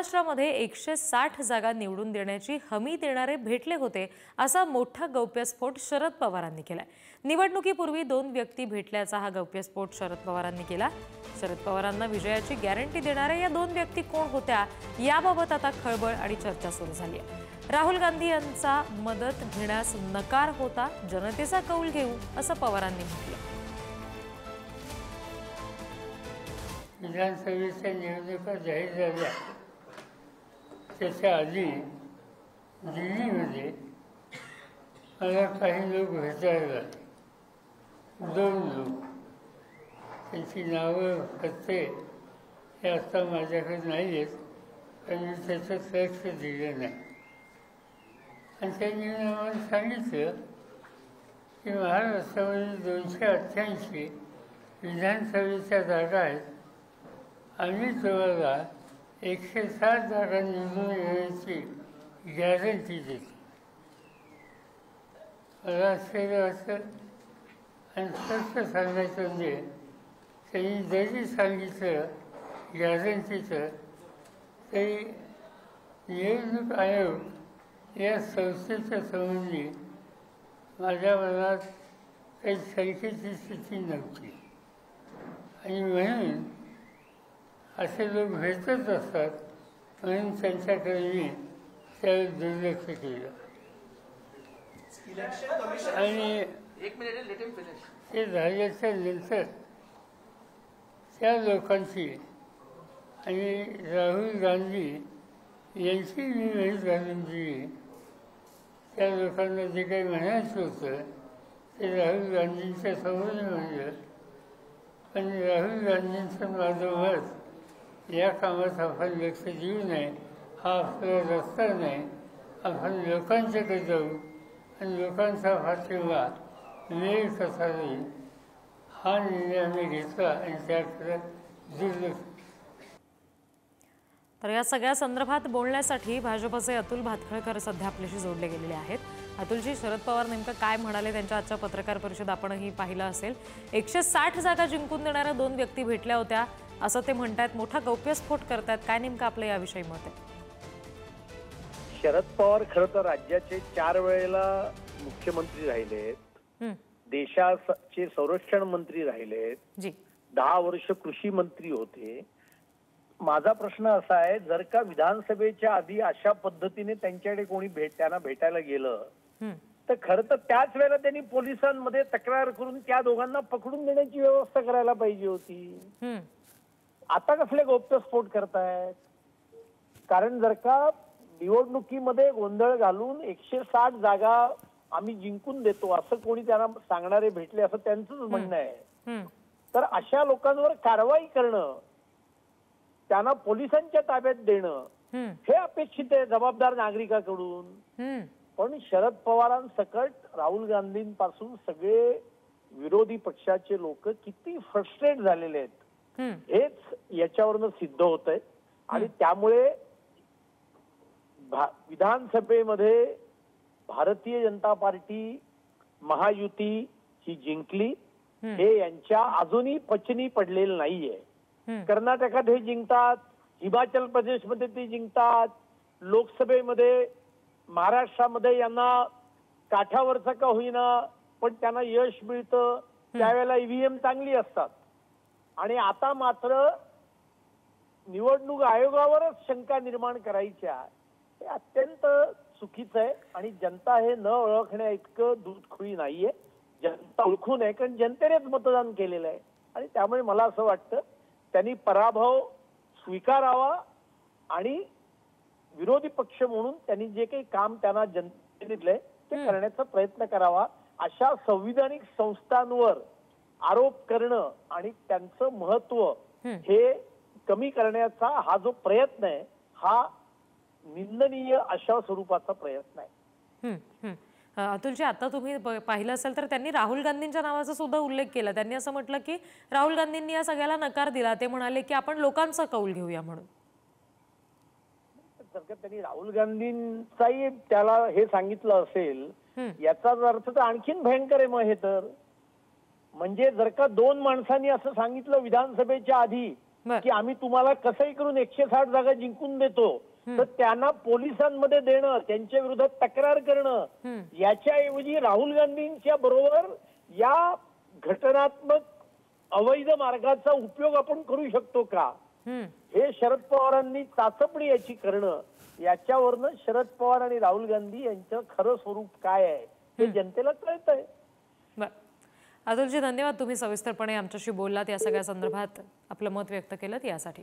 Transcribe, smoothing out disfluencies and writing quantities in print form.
महाराष्ट्रामध्ये 160 जागा निवडून देण्याची हमी देणारे भेटले होते असा मोठा गौप्यस्फोट शरद पवारांनी केलाय। निवडणुकीपूर्वी 2 व्यक्ती भेटल्याचा हा गौप्यस्फोट शरद पवारांनी केला। शरद पवारांना विजयाची गॅरंटी देणाऱ्या या 2 व्यक्ती कोण होत्या याबाबत आता खळबळ आणि चर्चा सुरू झाली आहे। राहुल गांधी यांचा मदत घेण्यास नकार होता, जनतेचा कौल घेऊ असं पवारांनी म्हटलं। विधानसभेच्या निवडणुका जाहीर झाल्या त्याच्या आधी दिल्लीमध्ये मला काही लोक भेटायला, 2 लोक, त्यांची नावं पत्ते हे आता माझ्याकडे नाही आहेत, पण मी त्याचं लक्ष दिलं नाही। आणि त्यांनी आम्हाला सांगितलं की महाराष्ट्रामध्ये 288 विधानसभेच्या जागा आहेत, आम्ही तुम्हाला 160 जागा निवडून येण्याची गॅरंटी देतो। मला आश्चर्य वाटतं आणि स्पष्ट सांगायचं म्हणजे त्यांनी जरी सांगितलं गॅरंटीचं तरी निवडणूक आयोग या संस्थेच्या संबंधी माझ्या मनात काही शंकेची स्थिती नव्हती आणि म्हणून असे लोक भेटत असतात म्हणून त्यांच्याकडे मी त्यावेळी दुर्लक्ष केलं। आणि ते झाल्याच्या नंतर त्या लोकांची आणि राहुल गांधी यांची मी माहीत घालून दिली। त्या लोकांना जे काही म्हणायचं होतं ते राहुल गांधींच्या समोर म्हणलं, पण राहुल गांधींचं माझं मत या कामात आपण लक्ष देऊ नये, हा आपला रस्ता नाही, आपण लोकांच्याकडे जाऊ आणि लोकांचा पाठिंबा मिळेल कसा येईल हा निर्णय आम्ही घेतला आणि त्याकडे दुर्लक्ष। तर या सगळ्या संदर्भात बोलण्यासाठी भाजपचे अतुल भातखळकर सध्या आपल्याशी जोडले गेलेले आहेत। अतुलजी, शरद पवार नेमकं काय म्हणाले त्यांच्या आजच्या पत्रकार परिषद आपणही पाहिलं असेल। 160 जागा जिंकून देणाऱ्या 2 व्यक्ती भेटल्या होत्या असं ते म्हणतात, मोठा गौप्यस्फोट करतात, काय नेमकं आपलं याविषयी मत आहे? शरद पवार खरं तर राज्याचे 4 वेळेला मुख्यमंत्री राहिलेत, देशाचे संरक्षण मंत्री राहिलेत, 10 वर्ष कृषी मंत्री होते। माझा प्रश्न असा आहे, जर का विधानसभेच्या आधी अशा पद्धतीने त्यांच्याकडे कोणी त्यांना भेटायला गेलं तर खरं तर त्याच वेळेला त्यांनी पोलिसांमध्ये तक्रार करून त्या दोघांना पकडून देण्याची व्यवस्था करायला पाहिजे होती। आता कसले गौप्यस्फोट करतायत? कारण जर का निवडणुकीमध्ये गोंधळ घालून 160 जागा आम्ही जिंकून देतो असं कोणी त्यांना सांगणारे भेटले असं त्यांचंच म्हणणं आहे, तर अशा लोकांवर कारवाई करणं, त्यांना पोलिसांच्या ताब्यात देणं हे अपेक्षित आहे जबाबदार नागरिकांकडून। पण शरद पवारांसकट राहुल गांधींपासून सगळे विरोधी पक्षाचे लोक किती फ्रस्ट्रेट झालेले आहेत हेच याच्यावरनं सिद्ध होत आहे। आणि त्यामुळे विधानसभेमध्ये भारतीय जनता पार्टी महायुती ही जिंकली, हे यांच्या अजूनही पचनी पडलेलं नाहीये। कर्नाटकात हे जिंकतात, हिमाचल प्रदेशमध्ये ते जिंकतात, लोकसभेमध्ये महाराष्ट्रामध्ये यांना काठावरचं का होईना पण त्यांना यश मिळतं, त्यावेळेला ईव्हीएम चांगली असतात। आणि आता मात्र निवडणूक आयोगावरच शंका निर्माण करायच्या हे अत्यंत चुकीचं आहे। आणि जनता हे न ओळखण्या इतकं दूधखुळी नाहीये, जनता ओळखून आहे, कारण जनतेनेच मतदान केलेलं आहे। आणि त्यामुळे मला असं वाटतं त्यांनी पराभव स्वीकारावा आणि विरोधी पक्ष म्हणून त्यांनी जे काही काम त्यांना जनतेने दिलंय ते करण्याचा प्रयत्न करावा। अशा संविधानिक संस्थांवर आरोप करणं आणि त्यांचं महत्व हे कमी करण्याचा हा जो प्रयत्न आहे हा निंदनीय अशा स्वरूपाचा प्रयत्न आहे। अतुलजी, आता तुम्ही पाहिलं असेल तर त्यांनी राहुल गांधींच्या नावाचा सुद्धा उल्लेख केला। त्यांनी असं म्हटलं की राहुल गांधींनी या सगळ्याला नकार दिला, ते म्हणाले की आपण लोकांचा कौल घेऊया म्हणून। जर का त्यांनी राहुल गांधींचाही त्याला हे सांगितलं असेल याचा अर्थ तर आणखीन भयंकर आहे। मग हे तर म्हणजे जर का 2 माणसांनी असं सांगितलं विधानसभेच्या आधी बर. की आम्ही तुम्हाला कसंही करून 160 जागा जिंकून देतो, तर त्यांना पोलिसांमध्ये देणं, त्यांच्या विरोधात तक्रार करणं, याच्याऐवजी राहुल गांधींच्या बरोबर या घटनात्मक अवैध मार्गाचा उपयोग आपण करू शकतो का, हे शरद पवारांनी चाचपणी याची करणं, याच्यावरनं शरद पवार आणि राहुल गांधी यांचं खरं स्वरूप काय आहे हे जनतेला कळतंय. बर, अतुलजी धन्यवाद, तुम्ही सविस्तरपणे आमच्याशी बोललात, या सगळ्या संदर्भात आपलं मत व्यक्त केलं यासाठी.